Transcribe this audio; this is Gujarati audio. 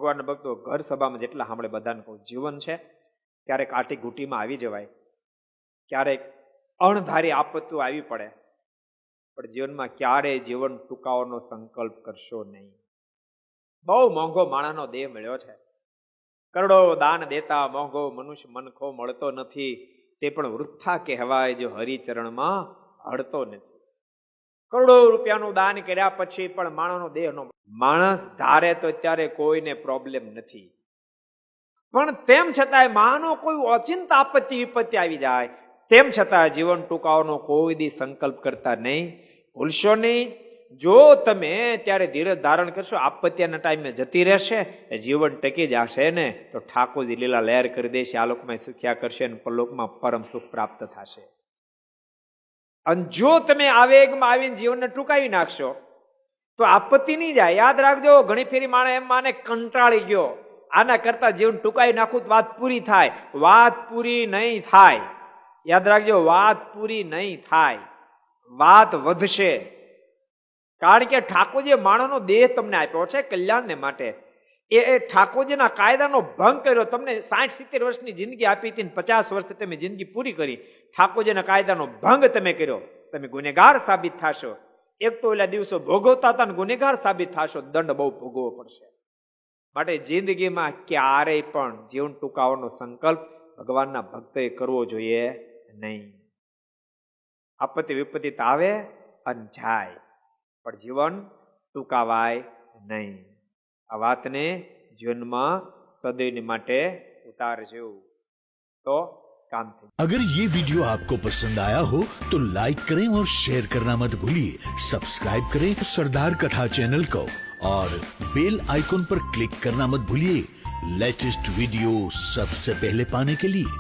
ભગવાનના ભક્તો ઘર સભામાં જેટલા સાંભળે બધાને કહું, જીવન છે ક્યારેક આટી ઘૂંટીમાં આવી જવાય, ક્યારેક અણધારી આપત્તિઓ આવી પડે, પણ જીવનમાં ક્યારેય જીવન ટૂંકાવાનો સંકલ્પ કરશો નહીં. બહુ મોંઘો માણાનો દેહ મળ્યો છે, કરોડો દાન દેતા મોંઘો મનુષ્ય મનખો મળતો નથી, તે પણ વૃથા કહેવાય જો હરિચરણમાં હળતો નથી. કરોડો રૂપિયાનું દાન કર્યા પછી પણ માણસનો દેહ નો, માણસ ધારે તો ત્યારે કોઈને પ્રોબ્લેમ નથી, પણ તેમ છતાંય માનો કોઈ ઓચિંત આપત્તિ વિપત્તિ આવી જાય, તેમ છતાં જીવન ટૂંકાવાનો કોઈ દી સંકલ્પ કરતા નહીં. ભૂલશો નહીં. જો તમે ત્યારે ધીરજ ધારણ કરશો, આપત્તિના ટાઈમે જતી રહેશે, જીવન ટકી જશે ને તો ઠાકોરજી લીલા લહેર કરી દેશે, આ લોકમાં સુખ્યા કરશે અને પરલોકમાં પરમ સુખ પ્રાપ્ત થશે. અને જો તમે આવેગમાં આવીને જીવનને ટૂંકાવી નાખશો તો આપત્તિ નહીં જાય. યાદ રાખજો, ઘણી ફેરી માણસ એમ માને કંટાળી ગયો, આના કરતા જીવન ટૂંકાવી નાખું વાત પૂરી થાય. વાત પૂરી નહીં થાય. યાદ રાખજો, વાત પૂરી નહીં થાય, વાત વધશે. કારણ કે ઠાકોરજીએ માણસનો દેહ તમને આપ્યો છે કલ્યાણને માટે. એ ઠાકોરજીના કાયદાનો ભંગ કર્યો. તમને 60-70 વર્ષની જિંદગી આપી હતી, 50 વર્ષથી તમે જિંદગી પૂરી કરી, ઠાકોરજીના કાયદાનો ભંગ તમે કર્યો, તમે ગુનેગાર સાબિત થશો. એક તો ઓલા દિવસો ભોગવતા હતા ને ગુનેગાર સાબિત થશો, દંડ બહુ ભોગવવો પડશે. માટે જિંદગીમાં ક્યારેય પણ જીવન ટૂંકાવાનો સંકલ્પ ભગવાનના ભક્તોએ કરવો જોઈએ નહીં. આપત્તિ વિપત્તિ આવે અને જાય, પણ જીવન ટૂંકાવાય નહીં. આ વાતને જીવનમાં સદૈવ માટે ઉતારજો તો काम थे। अगर ये वीडियो आपको पसंद आया हो तो लाइक करें और शेयर करना मत भूलिए। सब्सक्राइब करें सरदार कथा चैनल को और बेल आइकॉन पर क्लिक करना मत भूलिए लेटेस्ट वीडियो सबसे पहले पाने के लिए।